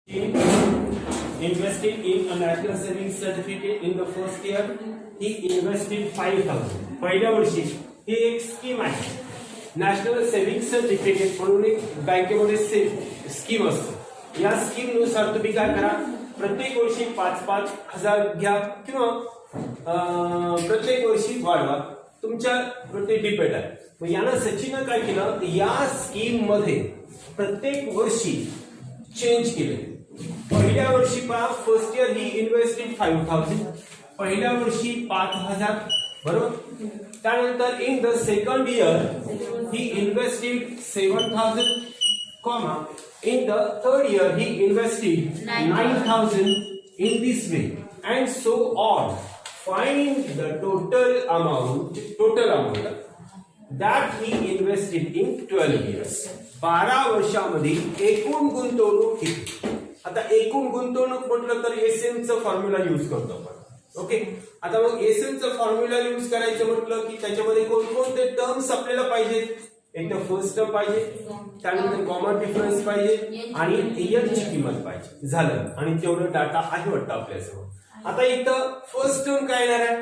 invested in a national savings certificate in the first year. He invested 5,000. पहिल्या वर्षी ही एक scheme आहे. National saving certificate म्हणून एक बँकेमध्ये स्कीम असते. या स्कीम नुसार तुम्ही काय करा, प्रत्येक वर्षी 5-5 हजार घ्या किंवा प्रत्येक वर्षी वाढवा, तुमच्यावरती डिपेंड आहे. मग यानं सचिननं काय केलं, या स्कीम मध्ये प्रत्येक वर्षी चेंज केले. पहिल्या वर्षी पहा, फर्स्ट इयर ही इन्व्हेस्टेड 5,000, पहिल्या वर्षी 5,000 बरोबर. त्यानंतर in the second year he invested 7,000 comma in the third year he invested 9,000 in this way and so on. Find the total amount that he invested in 12 years. 12 वर्षामध्ये एकूण गुंतवणूक किती. आता एकूण गुंतवणूक म्हटलं तर एसएम चं फॉर्म्युला यूज करतो आपण. ओके, आता मग एसएम चं फॉर्म्युला यूज करायचं म्हटलं की त्याच्यामध्ये कोणकोणते टर्म्स आपल्याला पाहिजेत. एक तर फर्स्ट टर्म पाहिजे, त्यानंतर कॉमन डिफरन्स पाहिजे आणि ईयरची किंमत पाहिजे. झालं, आणि तेवढं डाटा आहे वाटतं आपल्यासमोर. आता इथं फर्स्ट टर्म काय येणार आहे,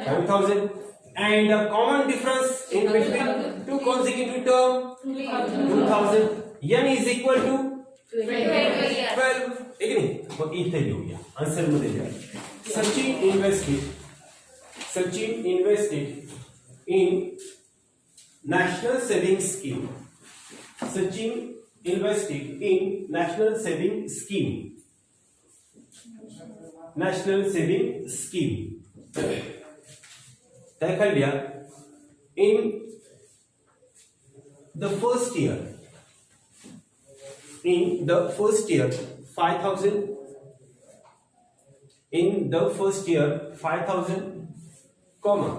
5,000. And the common difference in between two consecutive term 2,000. N is equal to 12. ठीक आहे. मग इथे लिहूया, आन्सर मध्ये लिहा. Sachin invested in national saving scheme. Sachin invested in national saving scheme. National saving scheme. लिया. In the first year 5,000. In the first year 5,000, comma.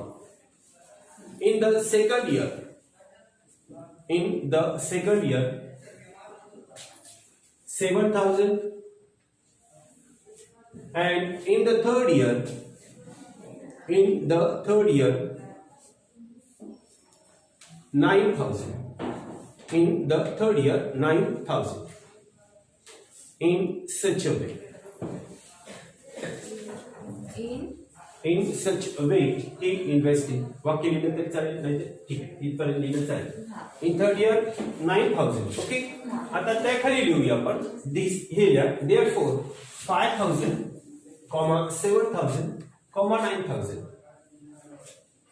In the second year 7,000, and in the third year 9,000. In the third year 9,000. In such a way. In such a way he invested. वाक्य लिहिलं तरी चालेल, नाही ठीक आहे, इथपर्यंत लिहिलं चालेल. In third year 9,000. ओके, आता त्याखाली लिहूया आपण दिस हे लिहा. Therefore 5,000, 7,000, 9,000.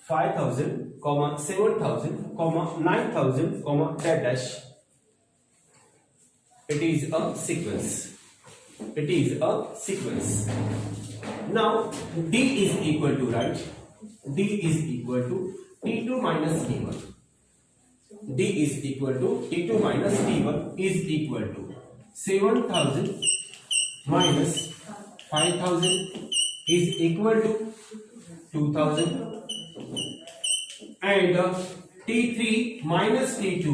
5,000, 7,000, 9,000, dash. It is a sequence. Now D is equal to, right? D is equal to T2 minus T1. D is equal to T2 minus T1 is equal to 7,000 minus 5,000 is equal to 2,000, and T3 minus T2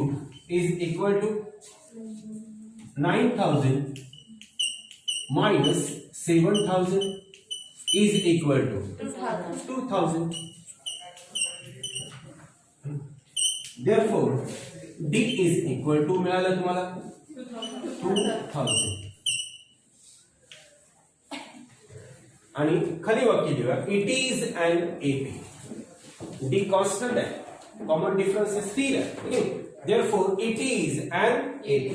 is equal to 9,000 minus 7,000 is equal to 2,000. Therefore D is equal to मिळालं तुम्हाला 2,000. आणि खाली वाक्य लिहा. It is an AP. D constant आहे, common difference स्थिर आहे. Therefore it is an AP.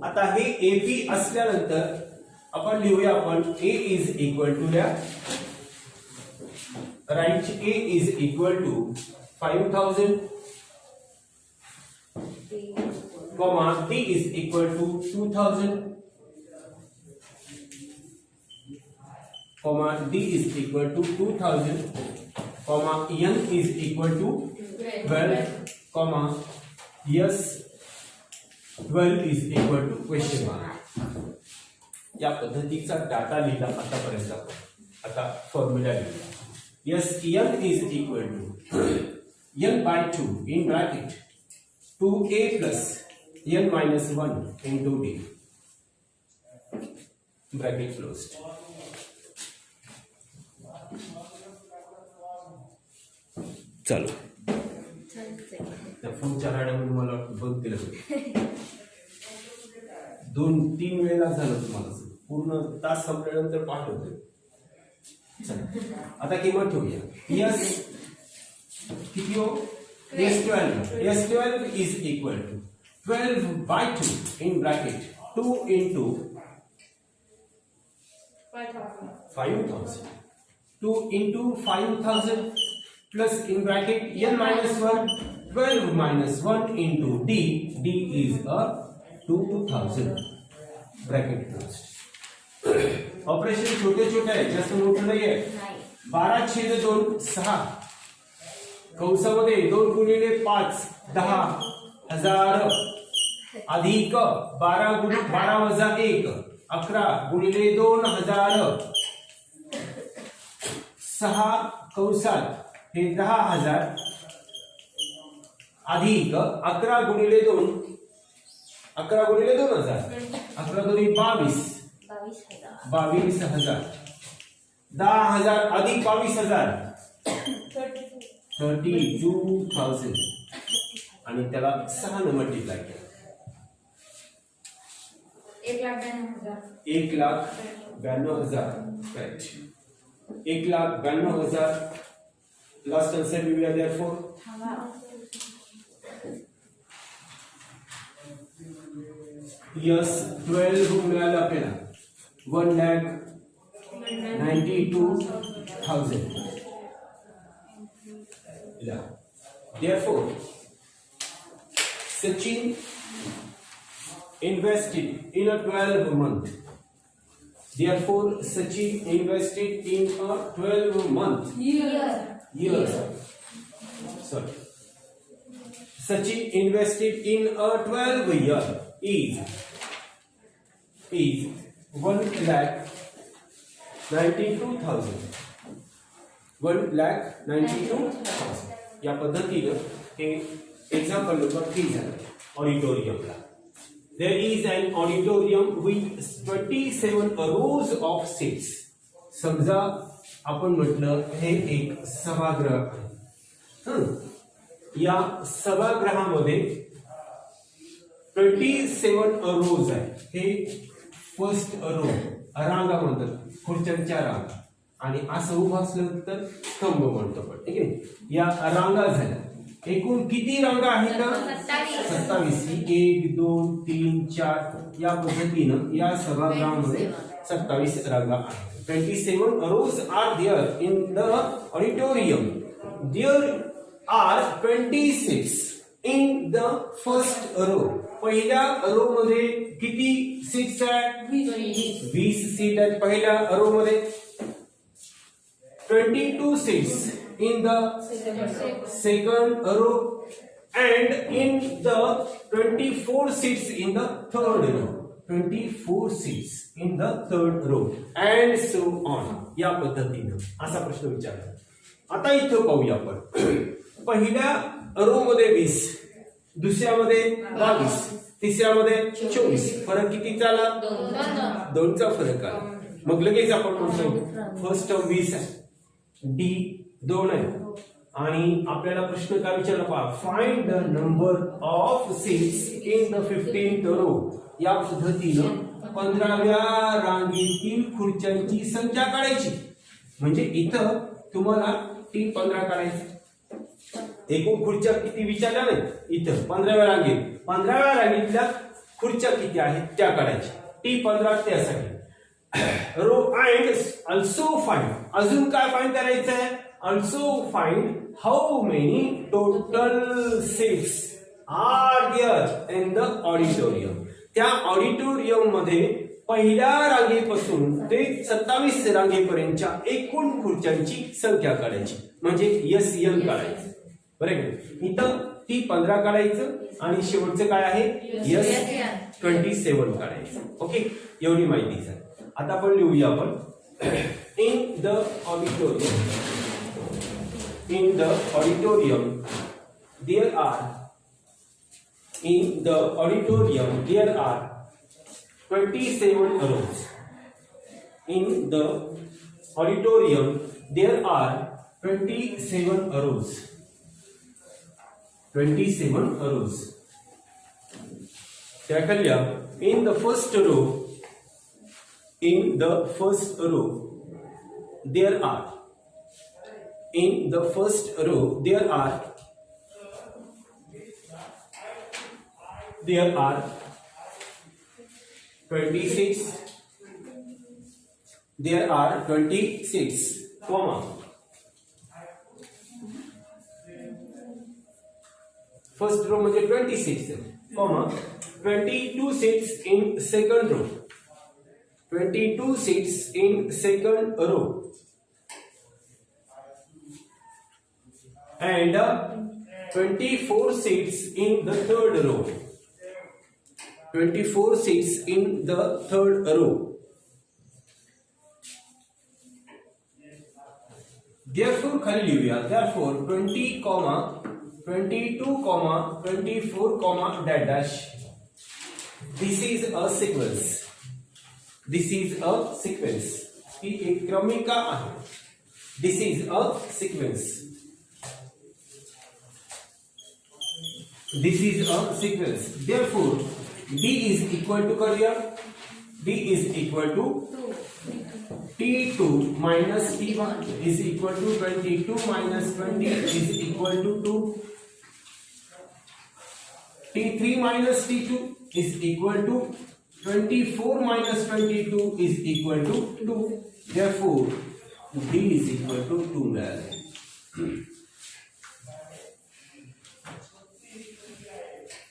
आता हे AP असल्यानंतर आपण लिहूया, आपण A is equal to right. A is equal to 5,000, D is equal to 2,000, D is equal to 2,000, N is equal to 12, yes 12 is equal to question mark. या पद्धतीचा data लिहिला आतापर्यंत. आता फॉर्म्युला लिहिला. Yes, N is equal to N by 2 in bracket 2A plus N minus 1 into D. Bracket closed. चलो, त्या फोनच्या राड्यामध्ये मला बघ दिलं. 2-3 वेळेला झालं तुम्हाला पूर्ण तास संपल्यानंतर पाठवतोय. चला आता किंमत ठेवूया. यस किती हो? S12 is equal to 12 by 2 in bracket 2 into 5,000. 2 into 5,000 plus in bracket n minus 1, 12 minus 1 into d. D is a 2,000. Bracket closed. Operation छोटे छोटे आहे, जास्त मोठं नाही आहे. 12/2 6 कंसामध्ये 2 गुणिले 5 10,000 अधिक 12 वजा 1 11 गुणिले 2,000 6 कंसात हे 10,000 अधिक 11 गुणिले 2 11 गुणिले 2,000 11 दोन्ही 22,000 10,000 अधिक 22,000 32,000 आणि त्याला 6 ने मल्टिप्लाय केलं 1,92,000 right 1,92,000 last answer we are therefore yes 12 मिळालं आपल्याला 1,92,000. Yeah. Therefore, Sachin invested in a 12 month. Therefore, Sachin invested in a 12 month. Year. Sorry. Sachin invested in a 12 year is 1,92,000. 1,92,000. या पद्धतीनं हे एक्झाम्पल नंबर 3 झालं ऑडिटोरियमला. There is an auditorium with 27 rows of seats. समजा आपण म्हटलं हे एक सभागृह आहे. या सभागृहामध्ये 27 रोज आहे. हे फर्स्ट रो रांगा म्हणतात, खुर्च्यांच्या रांगा. आणि असं उभं असलं तर स्तंभ म्हणतो पण, ठीक आहे. या रांगा झाल्या. एकूण किती रांगा आहेत? 27. 1 2 3 4 या पद्धतीनं या सभागृहामध्ये 27 रांगा आहेत. 27 rows are there in the auditorium. There are 26 in the first row. पहिल्या रो मध्ये किती सीट्स आहेत? 20 सीट आहेत पहिल्या रो मध्ये. 22 seats in the second row and in the 24 seats in the third row. 24 seats in the third row and so on. या पद्धतीनं असा प्रश्न विचारला. आता इथं पाहूया आपण. पहिल्या रो मध्ये 20, दुसऱ्यामध्ये 22, तिसऱ्यामध्ये 24. फरक किती झाला? 2चा फरक आला. मग लगेच आपण म्हणतो फर्स्ट टर्म 20 आहे, डी 2 आहे. आणि आपल्याला प्रश्न काय विचारला पहा, find the number of seats in the 15th row. या पद्धतीनं 15व्या रांगेतील खुर्च्यांची संख्या काढायची. म्हणजे इथं तुम्हाला T15 काढायची. एकूण खुर्च्या किती विचारल्या नाही, इथं 15व्या रांगेत 15व्या रांगेतल्या खुर्च्या किती आहेत त्या काढायच्या. T15 त्यासाठी रो अँड ऑल्सो फाइंड. अजून काय फाइंड करायचं आहे? Also find how many total seats are there in the auditorium. त्या ऑडिटोरियम मध्ये पहिल्या रांगेपासून ते 27 रांगेपर्यंतच्या एकूण खुर्च्यांची संख्या काढायची. म्हणजे SN काढायचं. बरोबर. इथं T15 काढायचं आणि शेवटचं काय आहे? S27 काढायचं. ओके, एवढी माहिती आहे. आता आपण लिहूया आपण in the auditorium. In the auditorium there are 27 rows. In the auditorium there are 27 rows. 27 rows. क्या करूया, in the first row there are, in the first row there are 26, there are 26, comma, first row म्हणजे 26, comma, 22 seats in second row, 22 seats in second row, and 24 seats in the third row, 24 seats in the third row. Therefore खाली लिहूया, therefore 20, 22, 24, dash dash. This is a sequence. This is a sequence. ही एक क्रमिका आहे. This is a sequence. This is a sequence. Therefore, D is equal to करूया. D is equal to T2 minus T1 is equal to 22 minus 20 is equal to 2. T3 minus T2 is equal to 24 minus 22 is equal to 2. Therefore, D is equal to 2 मिळाले.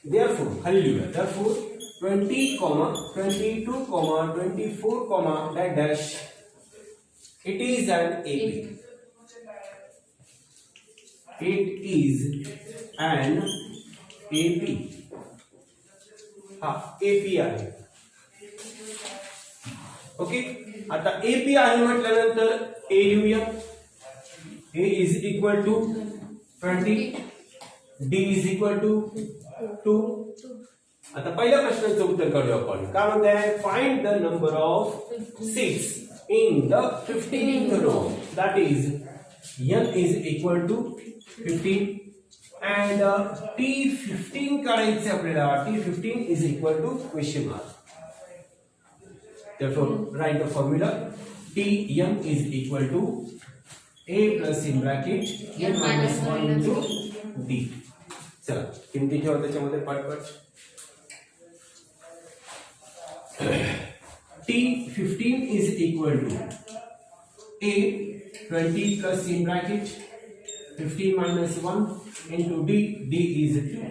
Therefore, hallelujah. Therefore, 20, 22, 24, dash dash. It is an AP. It is an AP. हा AP आहे. Okay, आता AP आहे म्हटल्यानंतर A लिहूया. A is equal to 20. D is equal to 2. आता पहिल्या प्रश्नाचं उत्तर काढूया आपण. काय म्हणताय, find the number of seats in the 15th row, that is n is equal to 15 and T15 काढायचे आपल्याला. T15 is equal to question mark. Therefore, write the formula. Tn is equal to a plus in bracket n minus 1 into d. चला किमती ठेवा त्याच्यामध्ये पटपट. T15 is equal to A 20 plus in bracket 15 minus 1 into D. D is 2.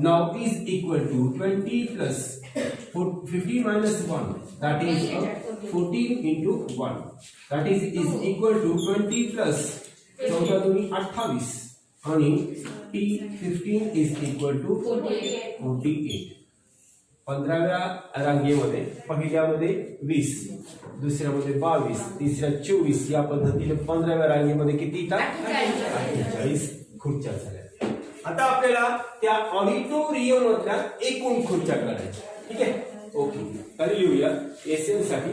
Now is equal to 20 plus 15 minus 1, that is 14 into 1, that is equal to 20 plus 28 आणि T15 is equal to 48. 15व्या रांगेमध्ये पहिल्यामध्ये 20, दुसऱ्यामध्ये 22, तिसऱ्या 24, या पद्धतीने 15व्या रांगेमध्ये किती येतात, 48 खुर्च्या झाल्या. आता आपल्याला त्या ऑडिटोरियम मधल्या एकूण खुर्च्या काढायच्या. ठीक आहे, ओके. तर लिहूया एसएन साठी.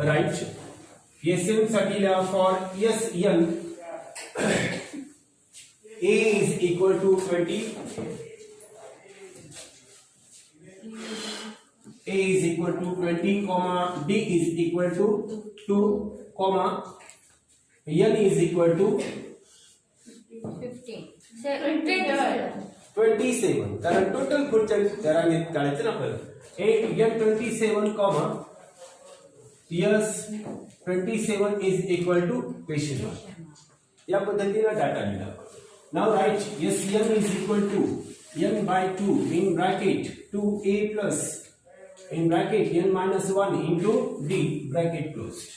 राईट, एसएन साठी लिहा for S N A is equal to 20. A is equal to 20, comma, D is equal to 2, comma, N is equal to 15. 27. कारण टोटल खुर्च्या रांगेत काढायचं ना आपल्याला. N 27, comma, yes 27 is equal to question mark. या पद्धतीने डाटा लिहिला. Now write Sn is equal to n by 2 in bracket 2a plus in bracket n minus 1 into d bracket closed.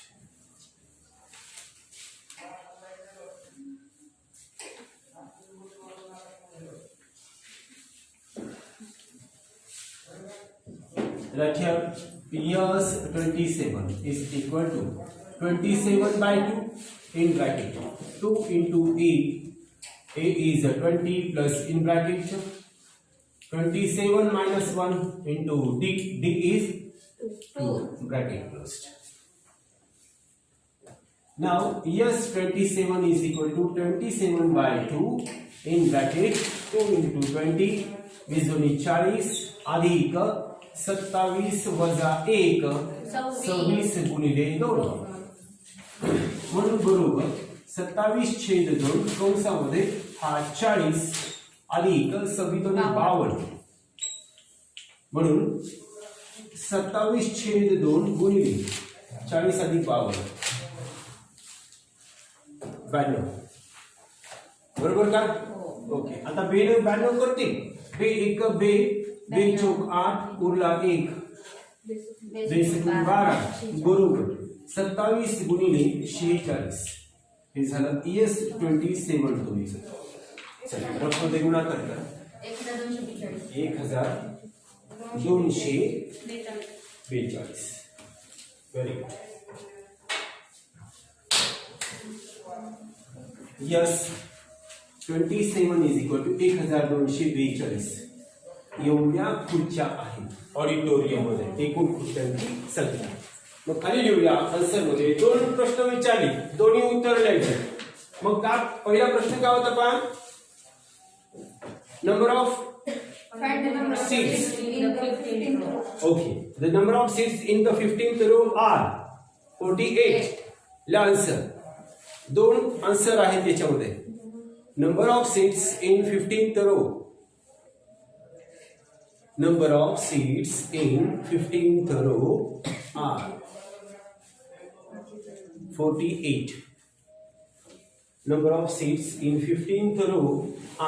Right here, Ps 27 is equal to 27 by 2 in bracket 2 into a. A is 20 plus in bracket 27 minus 1 into D. D is 2 bracket closed. Now S27 is equal to 27 by 2 in bracket 2 into 20 is only 40 अधिक 27 वजा 1 26 गुणिले 2 म्हणून बरोबर 27/2 कंसामध्ये हा 40 अधिक 26/52 म्हणून 27/2 गुणिले 40 अधिक 52 92 बरोबर का? ओके. आता 92 करते बे एक बे बे चौक 8 उरला 1 बे सकून 12 बरोबर 27 गुणिले 46 हे झालं S27 तुमचं. चला रफ मध्ये गुणाकार करा 1242 very good. S27 is equal to 1242 एवढ्या खुर्च्या आहेत ऑडिटोरियम मध्ये एकूण खुर्च्यांची संख्या. मग खाली लिहूया आन्सर मध्ये 2 प्रश्न विचारले दोन्ही उत्तर लिहायचे. मग का पहिला प्रश्न काय होता पहा number of seats. Okay, the number of seats in the 15th row are 48. ला आन्सर 2 आन्सर आहेत त्याच्यामध्ये. Number of seats in 15th row. Number of seats in 15th row are 48. Number of seats in 15th row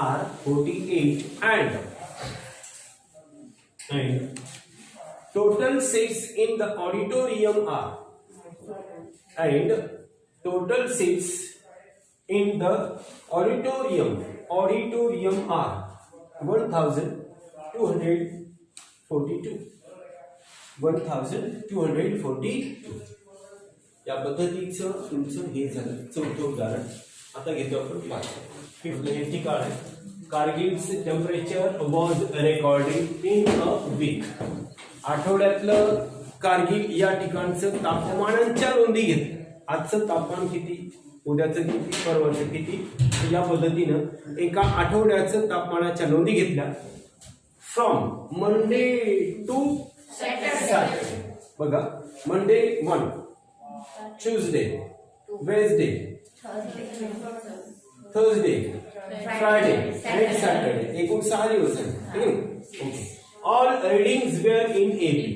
are 48 and total seats in the auditorium are total seats in the auditorium are 1242. 1242 या पद्धतीचं तुमचं हे झालं चौथं उदाहरण. आता घेतो आपण फिफ्थ हे ठिकाण आहे Kargil's temperature was recording in a week. आठवड्यातलं कारगिल या ठिकाणचं तापमानांच्या नोंदी घेतल्या. आजचं तापमान किती उद्याचं किती परवाचं किती या पद्धतीनं एका आठवड्याचं तापमानाच्या नोंदी घेतल्या फ्रॉम मंडे टू सॅटरडे. बघा Monday 1 Tuesday Wednesday Thursday Friday आणि सॅटरडे एकूण 6 दिवस आहेत. Okay. All readings were in AP.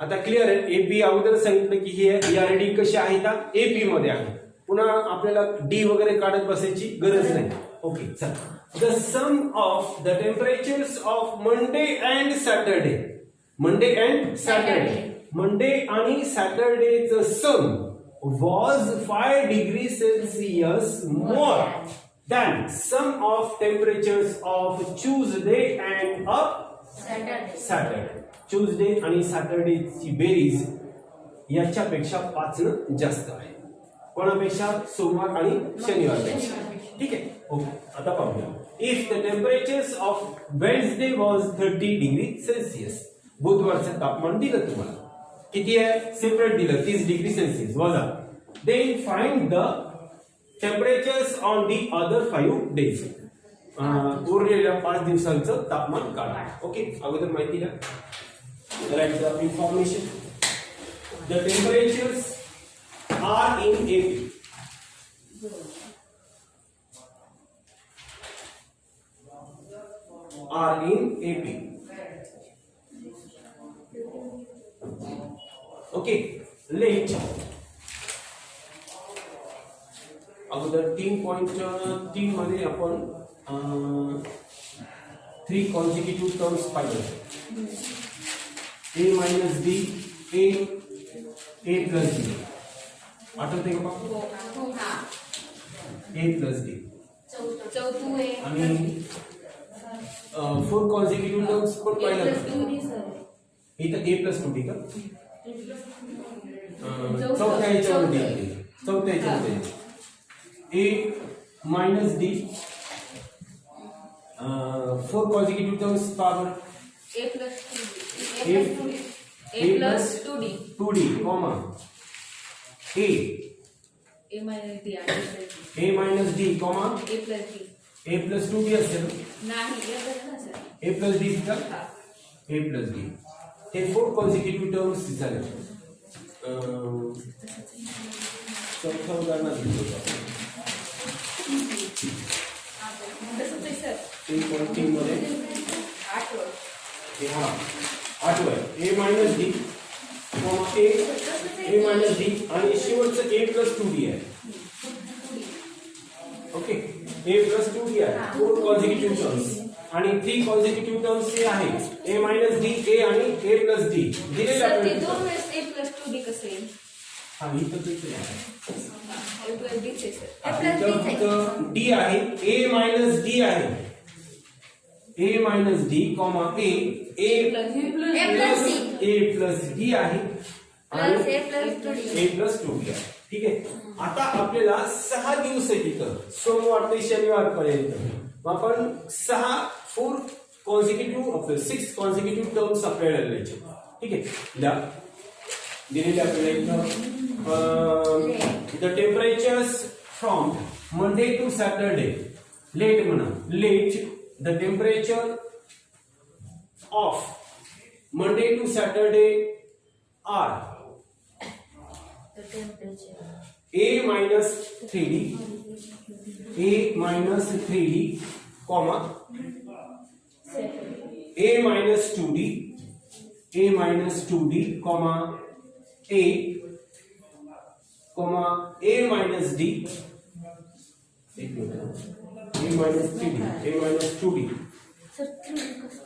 आता क्लिअर आहे एपी अगोदर सांगितलं की हे या रीडिंग कशा आहेत एपी मध्ये आहे. पुन्हा आपल्याला डी वगैरे काढत बसायची गरज नाही. ओके चला. The sum of the temperatures of Monday and Saturday. Monday and Saturday Monday आणि सॅटरडेचं सम was 5 degrees Celsius more than sum of temperatures of Tuesday and Saturday. Tuesday आणि Saturday ची बेरीज याच्यापेक्षा 5 जास्त आहे. कोणापेक्षा? सोमवार आणि शनिवारपेक्षा. ठीक आहे. ओके. आता पाहूया. If the temperatures of Wednesday was 30 degrees Celsius. बुधवारचं तापमान दिलं तुम्हाला किती आहे सेपरेट दिलं 30 डिग्री सेल्सिअस वजा. Then find the temperatures on the other 5 days. उरलेल्या 5 दिवसांचं तापमान काढा. ओके. अगोदर माहिती द्या. Right the information. The temperatures are in AP. Are in AP. Okay. Let अगोदर 3.3 मध्ये आपण 3 कॉन्सिक्युटिव्ह टर्म्स पाहिले. ए मायनस बी ए प्लस बी आठवते का? ए प्लस बी आणि 4 कॉन्सिक्युटिव्ह टर्म्स पण पाहिलं. इथं ए प्लस 2 ठीक आहे. चौथ्या याच्यामध्ये a minus d 4 consecutive terms power a plus 2d comma a A minus D आणि a minus d comma A plus D a plus 2d असेल नाही हे बरं ना सर a plus d तिथं हा a plus d हे 4 consecutive terms झाले चौथा उदाहरणात घेतो आपण तसंच आहे सर 3.3 मध्ये 8 वर हा 8 आहे a minus d comma a minus d आणि शेवटचं a plus 2d आहे ओके a plus 2d आहे 4 कॉन्सिक्युटिव्ह टर्म्स आणि 3 कॉन्सिक्युटिव्ह टर्म्स हे आहे a minus d a आणि a plus d दिलेले सर ते आपल्याला दोन वेळेस A plus 2D कसं येईल हा इथं तेच आहे A plus D चे सर A आता plus D चे इथं d आहे a minus d आहे a minus d comma a plus D a plus d आहे आणि plus A plus 2D a plus 2d आहे ठीक आहे आता आपल्याला 6 दिवस आहे तिथं सोमवार ते शनिवार पर्यंत आपण 4 कॉन्सिक्युटिव्ह 6 कॉन्सिक्युटिव्ह टर्म्स आपल्याला लिहायचे ठीक आहे द्या दिलेले आपल्याला the temperatures from Monday to Saturday let म्हणा let the temperature of Monday to Saturday are the temperature a minus 3d a minus 3d comma a minus 2d a minus 2d comma a comma a minus d एक minute a minus 3d a minus 2d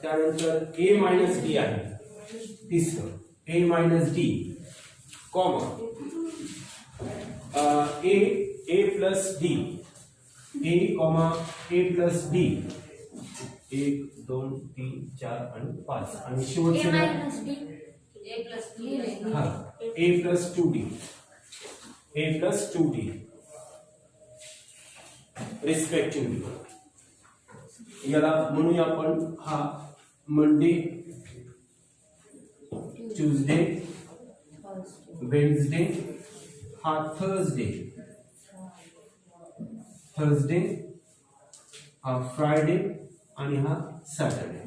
त्यानंतर a minus d आहे तिसरं a minus d comma a plus d a comma a plus d 1 2 3 4 आणि 5 आणि शेवटचे A minus D A plus D हा a plus 2d a plus 2d respectively याला म्हणूया आपण हा मंडे ट्यूसडे वेडनेसडे हा थर्सडे हा फ्रायडे आणि हा सॅटरडे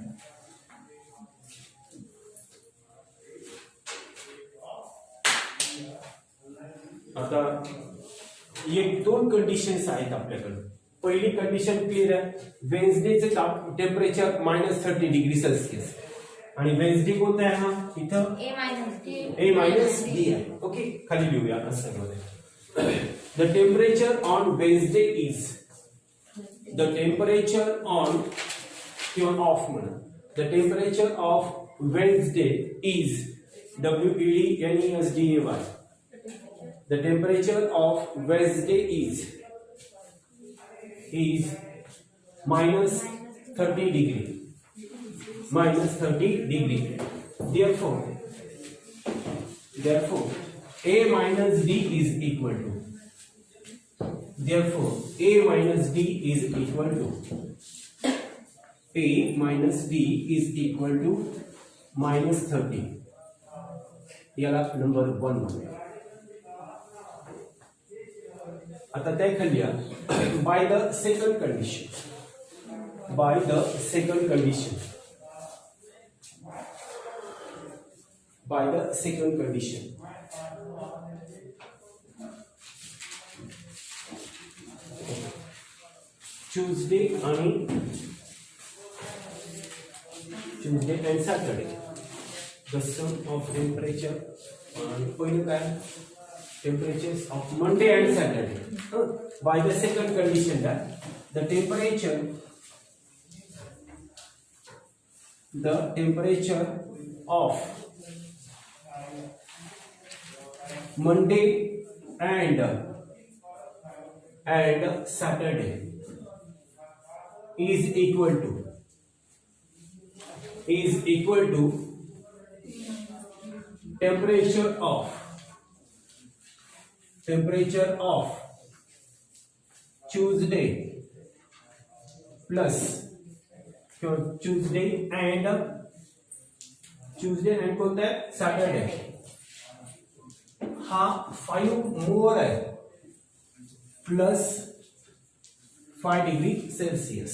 आता एक दोन कंडिशन्स आहेत आपल्याकडे पहिली कंडिशन क्लिअर आहे वेन्सडेचे टेम्परेचर -30 डिग्री सेल्सिअस आणि वेन्सडे कोणता आहे हा इथं A minus D a minus d आहे ओके खाली लिहूया आन्सर मध्ये the temperature on Wednesday is the temperature on किंवा ऑफ म्हणा the temperature of Wednesday is WEDNESDAY the temperature of Wednesday is -30 degree therefore a minus d is equal to a minus d is equal to -30 याला number 1 म्हणूया आता त्या खाली by the second condition Tuesday and Saturday the sum of temperature आणि पहिलं काय temperatures of Monday and Saturday by the second condition that the temperature of Monday and Saturday is equal to temperature of Tuesday plus Tuesday and कोणता आहे Saturday हा 5 more आहे plus 5 degree Celsius,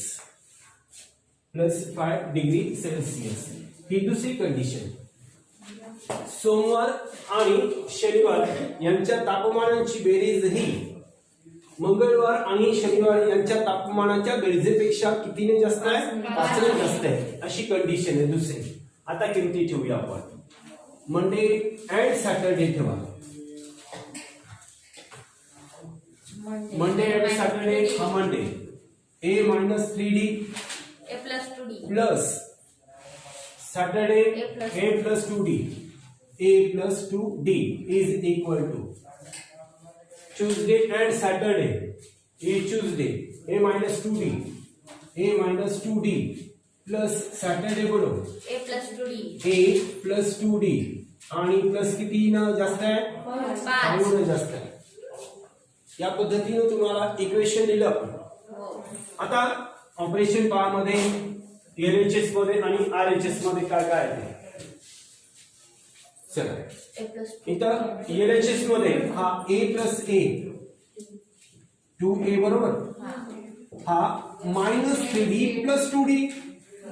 plus 5 degree Celsius ही दुसरी condition. सोमवार आणि शनिवार यांच्या तापमानाची बेरीज ही मंगळवार आणि शनिवार यांच्या तापमानाच्या बेरजेपेक्षा कितीने जास्त आहे, 5 ने जास्त आहे, अशी कंडिशन आहे दुसरी. आता किमती ठेवूया आपण. मंडे अँड सॅटरडे ठेवा. मंडे अँड सॅटरडे हा Monday a minus 3d A plus 2D. plus Saturday a plus 2d, a plus 2d is equal to Tuesday and Saturday a Tuesday a minus 2d, a minus 2d plus Saturday बोलो A plus 2D. a plus 2d आणि plus किती ना जास्त आहे, 5 ने जास्त आहे. या पद्धतीने तुम्हाला इक्वेशन दिलं. आता ऑपरेशन पहा मध्ये एलएचएस मध्ये आणि आरएचएस मध्ये काय काय आहे. चला A plus इथं एलएचएस मध्ये हा a प्लस a 2a बरोबर, हा minus 3d plus 2d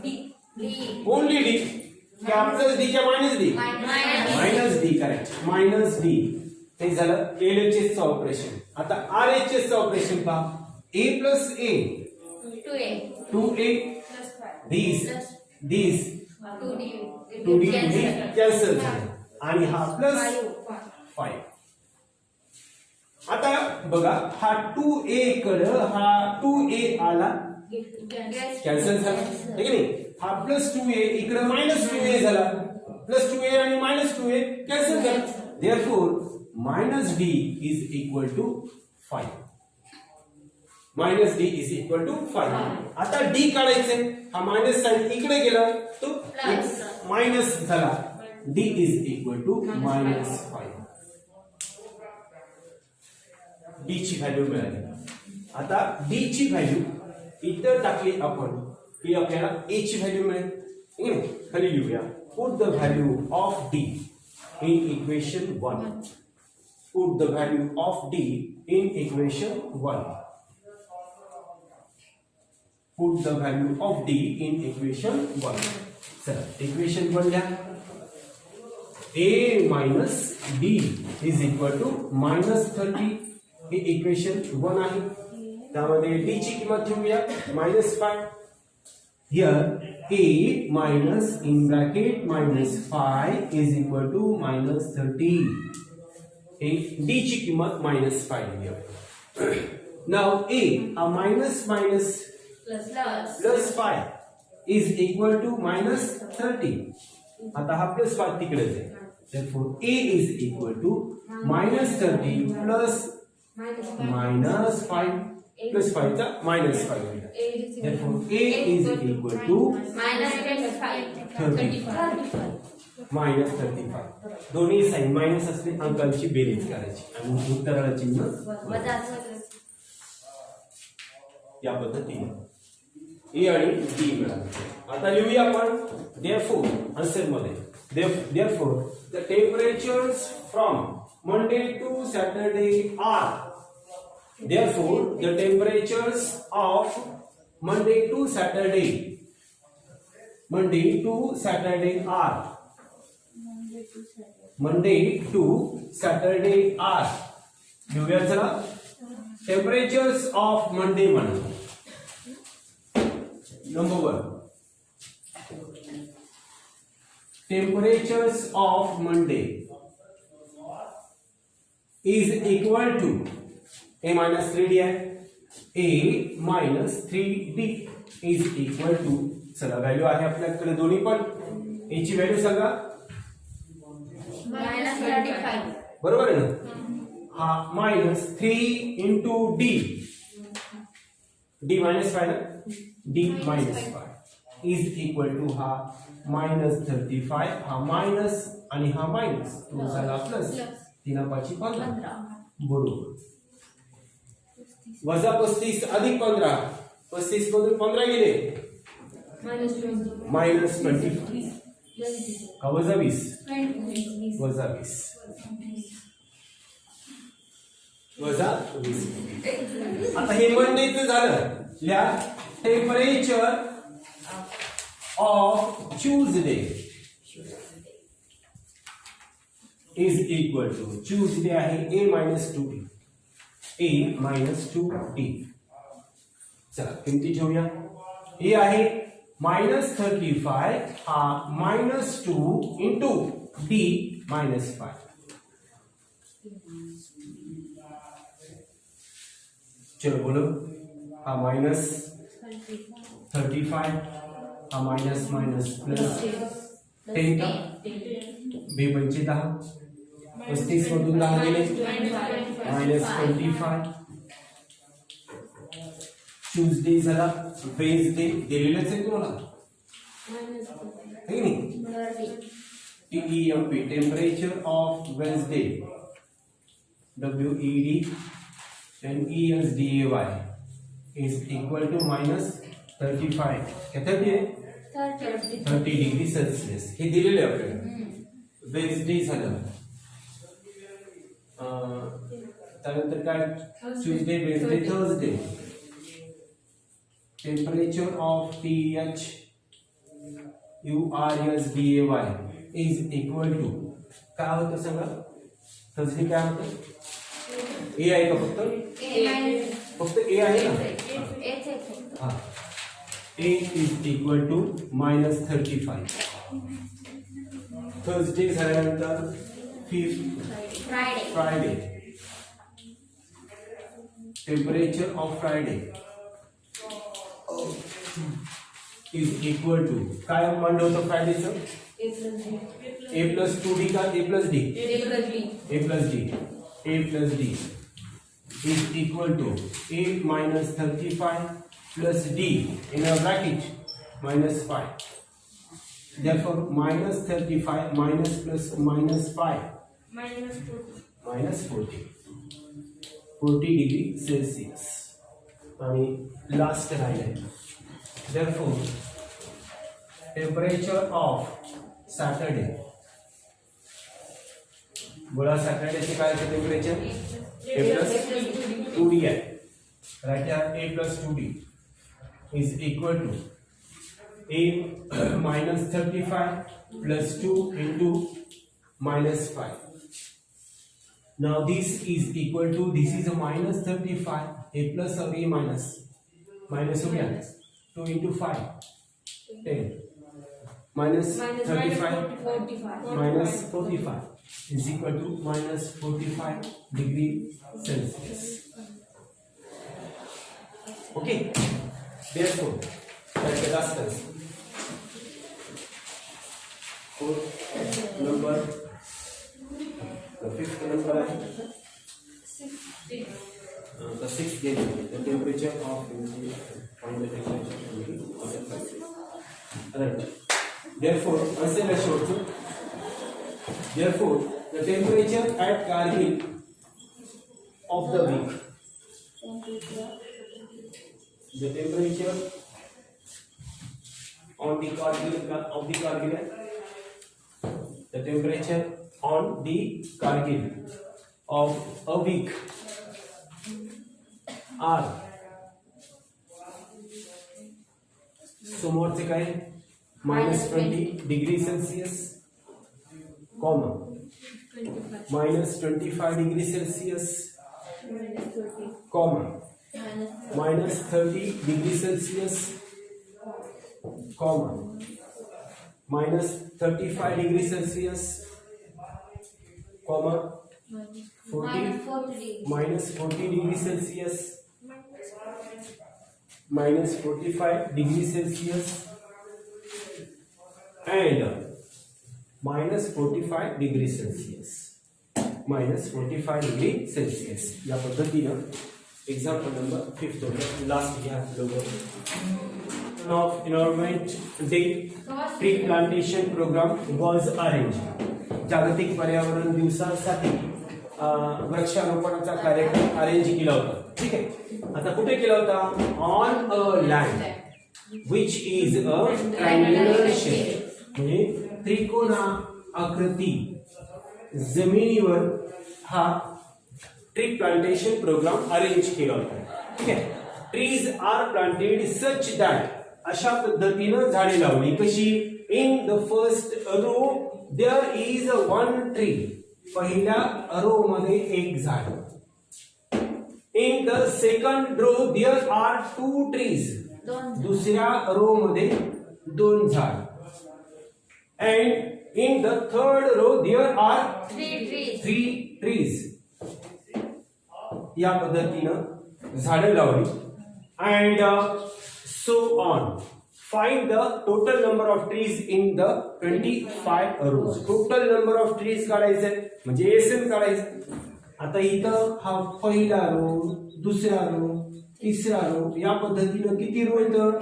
D. Only d, क्या प्लस d क्या minus d, minus d correct, minus d. हे झालं एलएचएस चं ऑपरेशन. आता आरएचएस चं ऑपरेशन पहा. a plus a 2A. 2a these 2d cancel झाले आणि हा प्लस 5. आता बघा हा 2a कडे हा 2a आला कॅन्सल झाला, ठीक आहे. हा प्लस 2a इकडे मायनस 2a झाला, प्लस 2a आणि मायनस 2a कॅन्सल झाला. Therefore minus d is equal to 5. Minus D is equal to 5. आता डी काढायचे, हा मायनस साइन इकडे गेला तो मायनस झाला. D is equal to minus 5. D ची व्हॅल्यू मिळाली. आता डी ची व्हॅल्यू इतर टाकली आपण की आपल्याला ए ची व्हॅल्यू मिळेल. खाली लिहूया. Put the value of D in equation 1. Put the value of D in equation 1. Put the value of d in equation 1. चला equation 1 लिहा. a minus d is equal to minus 30. हे equation 1 आहे. त्यामध्ये d ची किंमत ठेवूया -5. Here a minus in bracket minus 5 is equal to minus 30. हे d ची किंमत -5 लिहूया. Now a minus plus 5 is equal to minus 30. आता हा प्लस 5 तिकडेच आहे. Therefore a is equal to minus 30 plus minus 5 plus 5 चा minus 5 होईल. Therefore a is equal to minus 35. minus 35. दोन्ही साइन मायनस असले अंकांची बेरीज करायची आणि उत्तराला चिन्ह या पद्धतीने ए आणि डी मिळाले. आता लिहूया आपण. देअरफॉर आन्सर मध्ये therefore the temperatures from Monday to Saturday are. Therefore the temperatures of Monday to Saturday are. Monday to Saturday are लिहूया. चला टेम्परेचर्स ऑफ मंडे म्हणा. Number 1. Temperatures of Monday is equal to a minus 3d है. a minus 3d is equal to, चला value आहे आपल्याकडे दोन्ही पण. a ची व्हॅल्यू सांगा. -35. बरोबर आहे ना. हा -3 into d, d -5 ना, d -5 is equal to हा -35. हा मायनस आणि हा मायनस तो झाला प्लस. 3 5 15 बरोबर. वजा 35 अधिक 15. 35 मधून 15 गेले -25 का वजा 20 वजा 20. वजा 20. आता हे मंडेचं झालं. लिहा temperature of Tuesday is equal to Tuesday आहे a minus 2t. a minus 2t. चला किमती ठेवूया. a आहे -35 हा -2 इंटू d -5. चलो बोलो. हा -35 हा माइनस माइनस प्लस 10 का बे 10 35 मधून 10 गेले -25. ट्यूजडे झाला. वेन्सडे दिलेलंच आहे तुम्हाला है की नाही. TEMP temperature of Wednesday WED and ESDAY is equal to -35. कितना दिए 30 डिग्री सेल्सियस. हे दिलेले आपल्याला. वेन्सडे झालं. त्यानंतर काय Tuesday Wednesday Thursday. Temperature of THURSDAY is equal to काय होतं सांगा. थर्सडे काय होतं. ए आहे का फक्त ए आहे ना. हाँ a is equal to -35. Thursday झाल्यानंतर Friday. Temperature of Friday is equal to काय मंडे होतं फ्रायडेचं. a plus 2d का a plus d is equal to a minus 35 plus d in a bracket -5. Therefore minus 35 minus plus minus 5 minus 40 degree Celsius. आणि last राहिले. Therefore temperature of Saturday. बोला सॅटर्डेचे काय आहे temperature. a plus 2d आहे. Right here a plus 2d is equal to a minus 35 plus 2 into -5. Now this is equal to this is a -35 a plus or a minus हो गया 2 into 5 10 minus 35 minus 45 is equal to -45 degree Celsius. Okay, therefore that's the last answer. Number the fifth number the sixth game the temperature of find the temperature right. Therefore answer is short. Therefore the temperature at Kargil of the week. The temperature on the Kargil the temperature on the Kargil of a week are समोरचे काय -20 degree Celsius, -25 degree Celsius, -30 degree Celsius, -35 degree Celsius, -40 degree Celsius, -45 degree Celsius, and -45 degree Celsius. -45 degree Celsius. या पद्धतीनं example number 5 last घ्या logo. Of Environment Day pre-plantation program was arranged. जागतिक पर्यावरण दिवसासाठी वृक्षारोपणाचा कार्यक्रम arrange केला होता. ठीक आहे. आता कुठे केला होता. On a land which is a triangular shape. म्हणजे त्रिकोणा आकृती जमिनीवर हा ट्री प्लांटेशन प्रोग्राम अरेंज केला होता. ठीक आहे. Trees are planted such that अशा पद्धतीनं झाडे लावली. कशी? In the first row there is one tree. पहिल्या रो मध्ये एक झाड. In the second row there are two trees. दुसऱ्या रो मध्ये दोन झाड. And in the third row there are three trees. या पद्धतीनं झाडं लावली. And so on. Find the total number of trees in the 25 rows. Total number of trees काढायचे म्हणजे एसएन काढायचं. आता इथं हा पहिला रो, दुसरा रो, तिसरा रो, या पद्धतीनं किती रो येतं?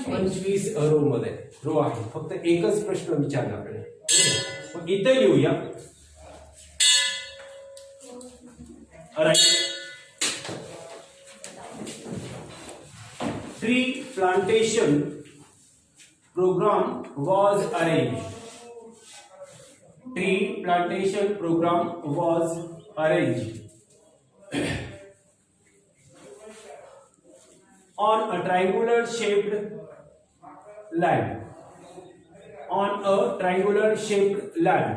25 रो मध्ये रो आहे. फक्त एकच प्रश्न विचारला आपल्याला. मग इथे लिहूया. Right. Tree plantation program was arranged. Tree plantation program was arranged on a triangular shaped land. On a triangular shaped land.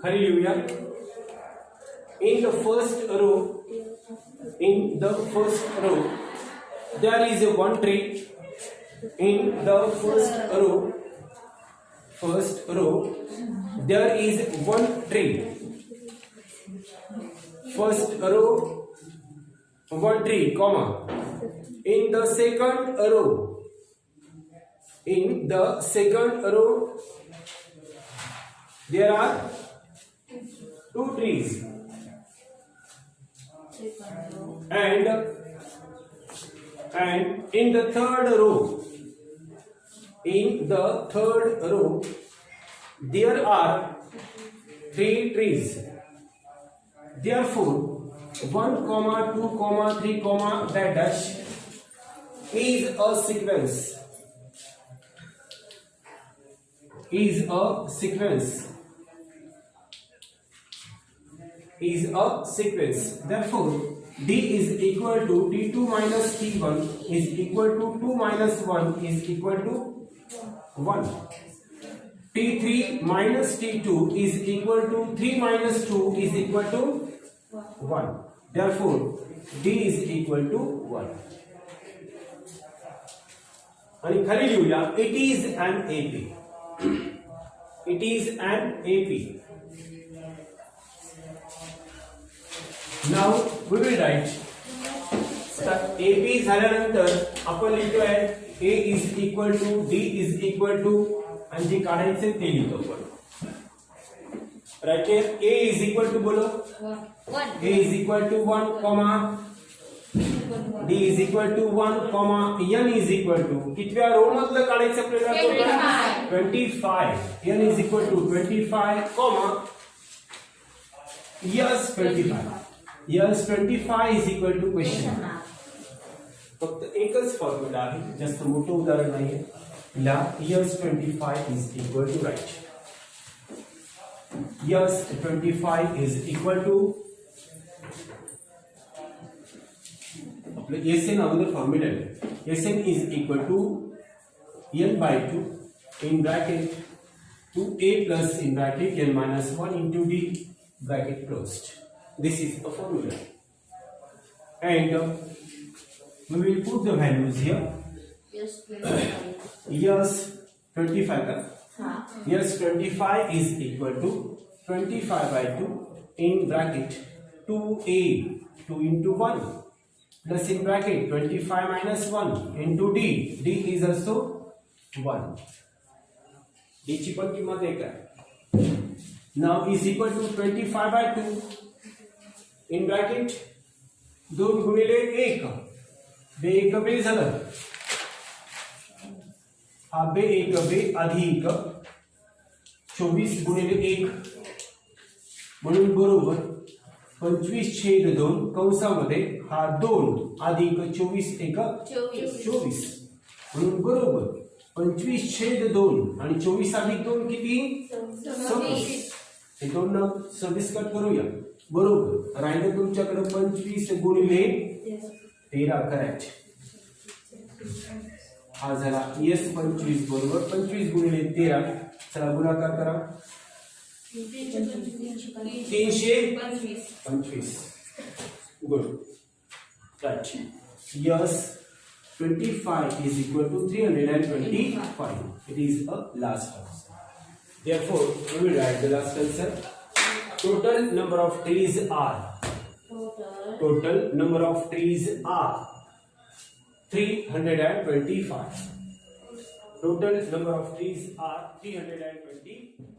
खाली लिहूया. In the first row. In the first row, there is one tree. In the first row, there is one tree. First row, one tree, comma. In the second row, there are two trees. And in the third row, there are three trees. Therefore, 1, 2, 3, dash is a sequence. Therefore, D is equal to T2 minus T1 is equal to 2 minus 1 is equal to 1. T3 minus T2 is equal to 3 minus 2 is equal to 1. Therefore, D is equal to 1. आणि खाली लिहूया. It is an AP. It is an AP. Now we will write. AP झाल्यानंतर आपण लिहितोय A is equal to D is equal to आणि जे काढायचे ते लिहितो आपण. Right. A is equal to बोलो. A is equal to 1, D is equal to 1, N is equal to कितव्या रो मधलं काढायचं आपल्याला? 25. N is equal to 25, yes 25. Yes 25 is equal to question mark. फक्त एकच फॉर्म्युला आहे, जास्त मोठं उदाहरण नाहीये. ला yes 25 is equal to right. Yes 25 is equal to आपलं Sn अगोदर फॉर्म्युला आहे. Sn is equal to n by 2 in bracket 2a plus in bracket n minus 1 into d bracket closed. This is a formula, and we will put the values here. Yes 25. Yes 25 yes 25 is equal to 25 by 2 in bracket 2a 2 into 1 plus in bracket 25 minus 1 into d. D is also 1. D ची पण किंमत 1 आहे. Now is equal to 25 by 2 in bracket 2 गुणिले 1 बे 1 बे झालं. हा बे 1 बे अधिक 24 गुणिले 1 म्हणून बरोबर 25/2 कंसामध्ये हा 2 अधिक 24 1 24 म्हणून बरोबर 25/2 आणि 24 अधिक 2 किती? 26. हे 2 सर्विस कट करूया. बरोबर. राहिलं तुमच्याकडे 25 गुणिले 13. करेक्ट. हा झाला यस 25 बरोबर. 25 गुणिले 13. चला गुणाकार करा. 325. Good. Right. Yes 25 is equal to 325. It is a last answer. Therefore, we will write the last answer. Total number of trees are. Total number of trees are 325. Total number of trees are 325.